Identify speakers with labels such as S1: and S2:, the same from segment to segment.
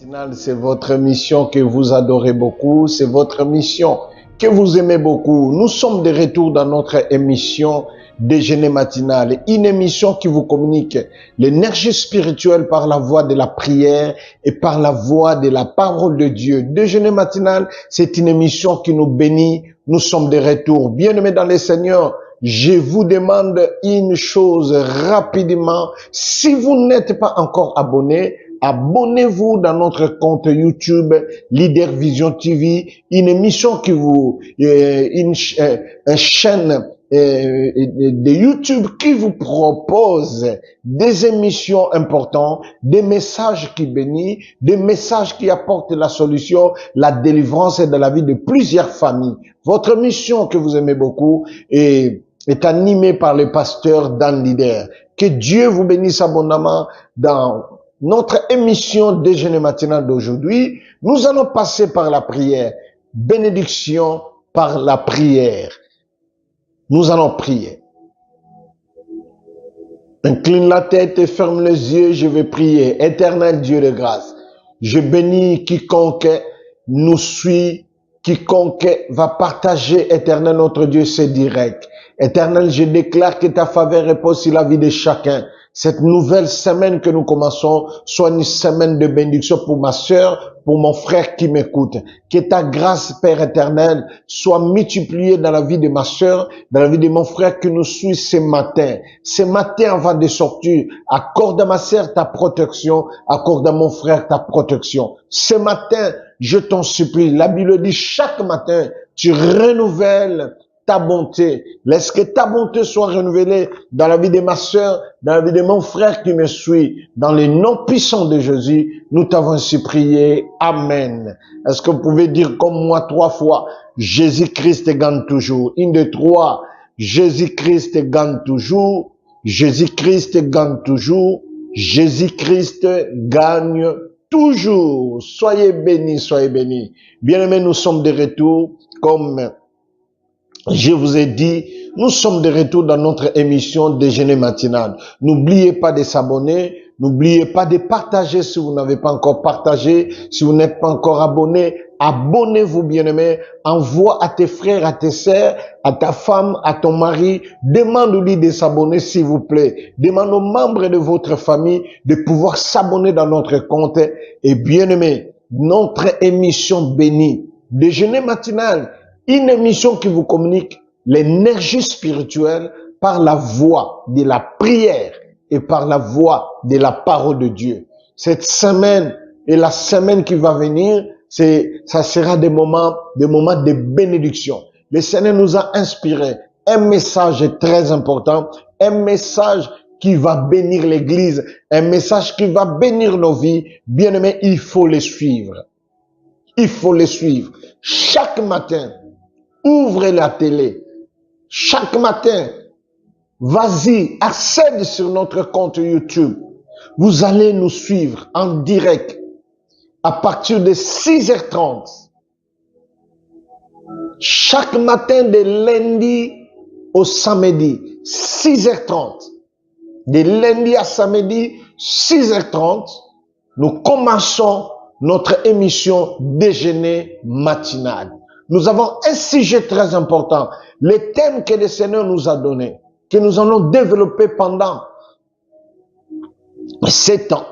S1: Matinale, c'est votre mission que vous adorez beaucoup, c'est votre mission que vous aimez beaucoup. Nous sommes de retour dans notre émission Déjeuner matinal, une émission qui vous communique l'énergie spirituelle par la voie de la prière et par la voie de la parole de Dieu. Déjeuner matinal, c'est une émission qui nous bénit. Nous sommes de retour. Bien-aimés dans le Seigneur, je vous demande une chose rapidement. Si vous n'êtes pas encore abonné, abonnez-vous dans notre compte YouTube Leader Vision TV, une émission qui vous, une chaîne de YouTube qui vous propose des émissions importantes, des messages qui bénissent, des messages qui apportent la solution, la délivrance de la vie de plusieurs familles. Votre mission que vous aimez beaucoup est animée par le pasteur Dan Leader. Que Dieu vous bénisse abondamment dans notre émission Déjeuner matinal d'aujourd'hui. Nous allons passer par la prière. Bénédiction par la prière. Nous allons prier. Incline la tête et ferme les yeux, je vais prier. Éternel Dieu de grâce, je bénis quiconque nous suit, quiconque va partager, éternel notre Dieu, c'est direct. Éternel, je déclare que ta faveur repose sur la vie de chacun. Cette nouvelle semaine que nous commençons soit une semaine de bénédiction pour ma sœur, pour mon frère qui m'écoute. Que ta grâce, Père éternel, soit multipliée dans la vie de ma sœur, dans la vie de mon frère qui nous suit ce matin. Ce matin, avant de sortir, accorde à ma sœur ta protection, accorde à mon frère ta protection. Ce matin, je t'en supplie, la Bible dit chaque matin, tu renouvelles ta bonté. Laisse que ta bonté soit renouvelée dans la vie de ma sœur, dans la vie de mon frère qui me suit. Dans le nom puissant de Jésus, nous t'avons ainsi prié. Amen. Est-ce que vous pouvez dire comme moi 3 fois, Jésus-Christ gagne toujours. 1, 2, 3. Jésus-Christ gagne toujours. Jésus-Christ gagne toujours. Jésus-Christ gagne toujours. Soyez bénis, soyez bénis. Bien-aimés, nous sommes de retour comme je vous ai dit, nous sommes de retour dans notre émission Déjeuner matinal. N'oubliez pas de s'abonner, n'oubliez pas de partager si vous n'avez pas encore partagé, si vous n'êtes pas encore abonné, abonnez-vous bien-aimés, envoie à tes frères, à tes sœurs, à ta femme, à ton mari, demande-lui de s'abonner s'il vous plaît. Demande aux membres de votre famille de pouvoir s'abonner dans notre compte. Et bien-aimés, notre émission bénie, Déjeuner matinal, une émission qui vous communique l'énergie spirituelle par la voie de la prière et par la voie de la parole de Dieu. Cette semaine et la semaine qui va venir, ça sera des moments de bénédiction. Le Seigneur nous a inspiré un message très important, un message qui va bénir l'Église, un message qui va bénir nos vies. Bien-aimés, il faut les suivre. Il faut les suivre. Chaque matin, ouvrez la télé. Chaque matin, vas-y, accède sur notre compte YouTube. Vous allez nous suivre en direct à partir de 6h30. Chaque matin de lundi au samedi, 6h30. De lundi à samedi, 6h30, nous commençons notre émission Déjeuner matinal. Nous avons un sujet très important, le thème que le Seigneur nous a donné, que nous allons développer pendant 7 ans.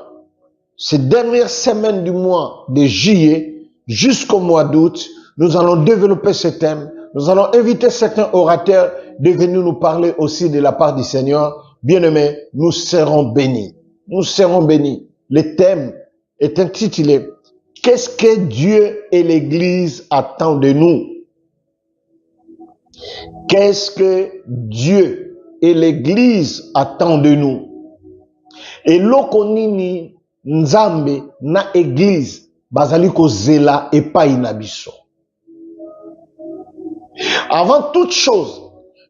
S1: Ces dernières semaines du mois de juillet jusqu'au mois d'août, nous allons développer ce thème. Nous allons inviter certains orateurs de venir nous parler aussi de la part du Seigneur. Bien-aimés, nous serons bénis. Nous serons bénis. Le thème est intitulé « Qu'est-ce que Dieu et l'Église attendent de nous ?» Qu'est-ce que Dieu et l'Église attendent de nous? Et lokonini nzambe na Église bazali kozela epai na biso. Avant toute chose,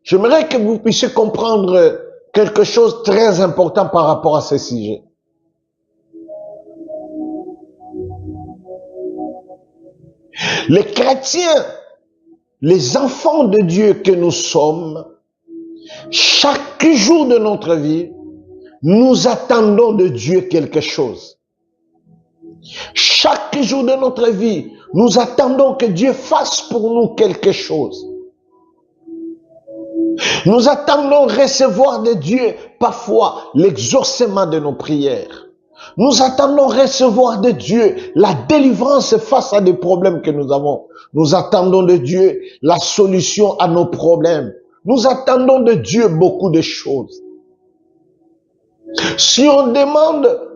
S1: j'aimerais que vous puissiez comprendre quelque chose de très important par rapport à ce sujet. Les chrétiens, les enfants de Dieu que nous sommes, chaque jour de notre vie, nous attendons de Dieu quelque chose. Chaque jour de notre vie, nous attendons que Dieu fasse pour nous quelque chose. Nous attendons recevoir de Dieu parfois l'exaucement de nos prières. Nous attendons recevoir de Dieu la délivrance face à des problèmes que nous avons. Nous attendons de Dieu la solution à nos problèmes. Nous attendons de Dieu beaucoup de choses. Si on demande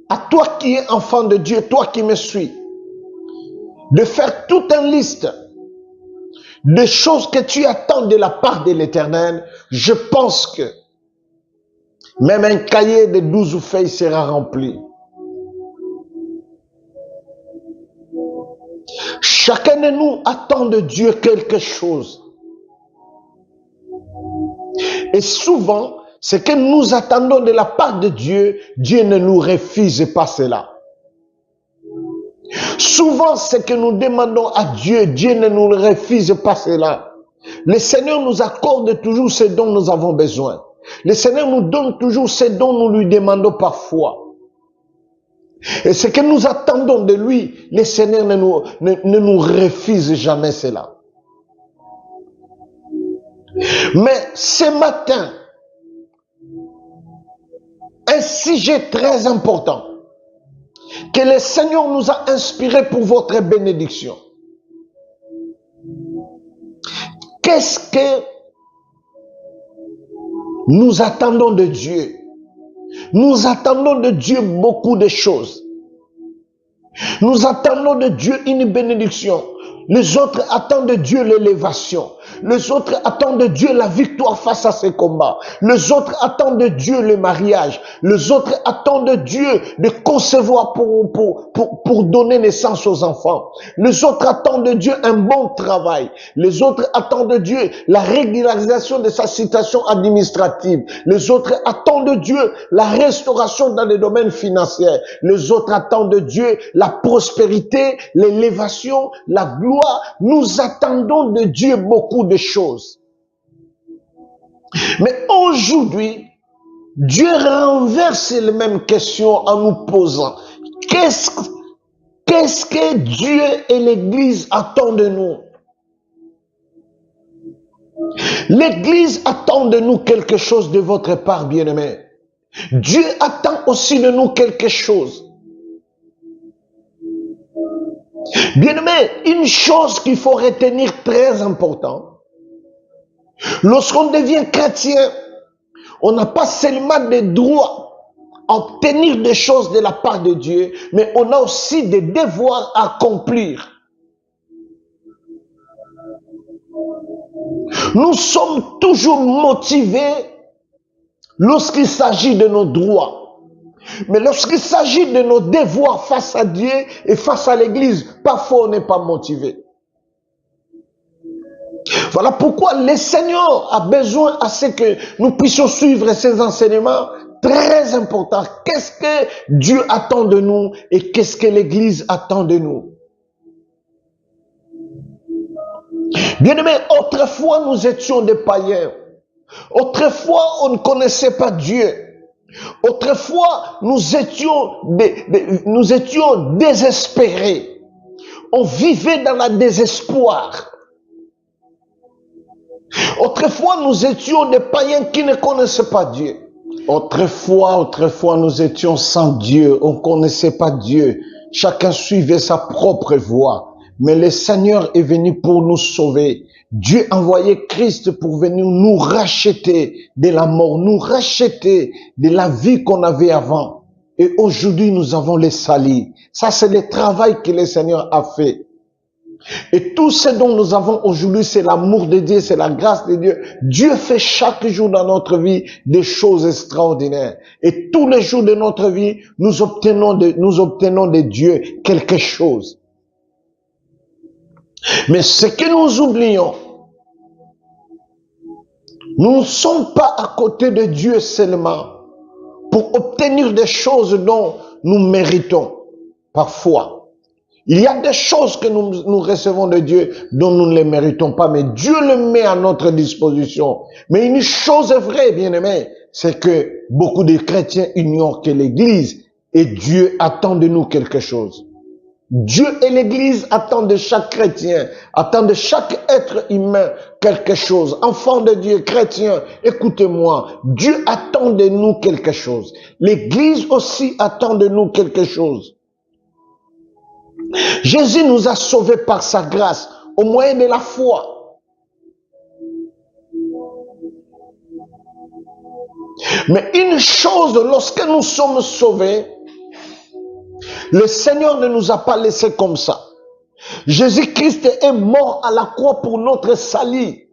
S1: à toi qui es enfant de Dieu, toi qui me suis, de faire toute une liste de choses que tu attends de la part de l'Éternel, je pense que même un cahier de 12 feuilles sera rempli. Chacun de nous attend de Dieu quelque chose. Et souvent, ce que nous attendons de la part de Dieu, Dieu ne nous refuse pas cela. Souvent, ce que nous demandons à Dieu, Dieu ne nous refuse pas cela. Le Seigneur nous accorde toujours ce dont nous avons besoin. Le Seigneur nous donne toujours ce dont nous lui demandons parfois. Et ce que nous attendons de lui, le Seigneur ne nous refuse jamais cela. Mais ce matin, un sujet très important que le Seigneur nous a inspiré pour votre bénédiction. Qu'est-ce que nous attendons de Dieu? Nous attendons de Dieu beaucoup de choses. Nous attendons de Dieu une bénédiction. Les autres attendent de Dieu l'élévation. Les autres attendent de Dieu la victoire face à ces combats. Les autres attendent de Dieu le mariage. Les autres attendent de Dieu de concevoir pour donner naissance aux enfants. Les autres attendent de Dieu un bon travail. Les autres attendent de Dieu la régularisation de sa situation administrative. Les autres attendent de Dieu la restauration dans les domaines financiers. Les autres attendent de Dieu la prospérité, l'élévation, la gloire. Nous attendons de Dieu beaucoup de choses. Mais aujourd'hui, Dieu renverse les mêmes questions en nous posant. Qu'est-ce que Dieu et l'Église attendent de nous? L'Église attend de nous quelque chose de votre part, bien-aimés. Dieu attend aussi de nous quelque chose. Bien-aimé, une chose qu'il faut retenir très important. Lorsqu'on devient chrétien, on n'a pas seulement des droits à obtenir des choses de la part de Dieu, mais on a aussi des devoirs à accomplir. Nous sommes toujours motivés lorsqu'il s'agit de nos droits. Mais lorsqu'il s'agit de nos devoirs face à Dieu et face à l'Église, parfois on n'est pas motivé. Voilà pourquoi le Seigneur a besoin à ce que nous puissions suivre ces enseignements très importants. Qu'est-ce que Dieu attend de nous et qu'est-ce que l'Église attend de nous? Bien-aimés, autrefois nous étions des païens. Autrefois on ne connaissait pas Dieu. Autrefois, nous étions désespérés. On vivait dans le désespoir. Autrefois, nous étions des païens qui ne connaissaient pas Dieu. Autrefois, nous étions sans Dieu. On ne connaissait pas Dieu. Chacun suivait sa propre voie. Mais le Seigneur est venu pour nous sauver. Dieu a envoyé Christ pour venir nous racheter de la mort, nous racheter de la vie qu'on avait avant. Et aujourd'hui, nous avons les salis. Ça, c'est le travail que le Seigneur a fait. Et tout ce dont nous avons aujourd'hui, c'est l'amour de Dieu, c'est la grâce de Dieu. Dieu fait chaque jour dans notre vie des choses extraordinaires. Et tous les jours de notre vie, nous obtenons de Dieu quelque chose. Mais ce que nous oublions, nous ne sommes pas à côté de Dieu seulement pour obtenir des choses dont nous méritons. Parfois, il y a des choses que nous recevons de Dieu dont nous ne les méritons pas, mais Dieu le met à notre disposition. Mais une chose est vraie, bien-aimés, c'est que beaucoup de chrétiens ignorent que l'Église Et Dieu attend de nous quelque chose. Dieu et l'Église attendent de chaque chrétien, attendent de chaque être humain quelque chose. Enfant de Dieu, chrétien, écoutez-moi. Dieu attend de nous quelque chose. L'Église aussi attend de nous quelque chose. Jésus nous a sauvés par sa grâce, au moyen de la foi. Mais une chose, lorsque nous sommes sauvés, le Seigneur ne nous a pas laissés comme ça. Jésus-Christ est mort à la croix pour notre salut.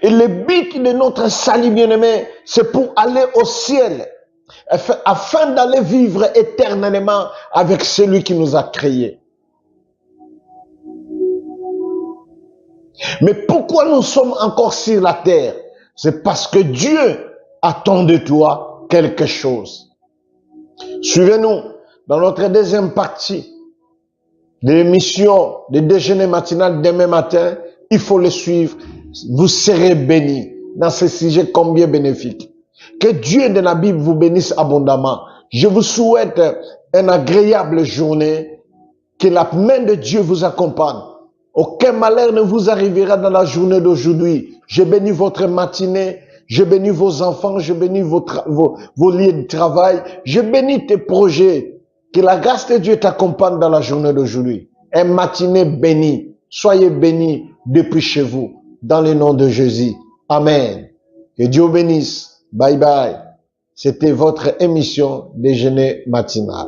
S1: Et le but de notre salut, bien-aimé, c'est pour aller au ciel, afin d'aller vivre éternellement avec celui qui nous a créés. Mais pourquoi nous sommes encore sur la terre? C'est parce que Dieu attend de toi quelque chose. Suivez-nous dans notre deuxième partie de l'émission de déjeuner matinal demain matin. Il faut le suivre. Vous serez bénis dans ce sujet combien bénéfique. Que Dieu de la Bible vous bénisse abondamment. Je vous souhaite une agréable journée. Que la main de Dieu vous accompagne. Aucun malheur ne vous arrivera dans la journée d'aujourd'hui. Je bénis votre matinée. Je bénis vos enfants. Je bénis vos lieux de travail. Je bénis tes projets. Que la grâce de Dieu t'accompagne dans la journée d'aujourd'hui. Un matinée béni. Soyez bénis depuis chez vous. Dans le nom de Jésus. Amen. Que Dieu bénisse. Bye bye. C'était votre émission Déjeuner matinal.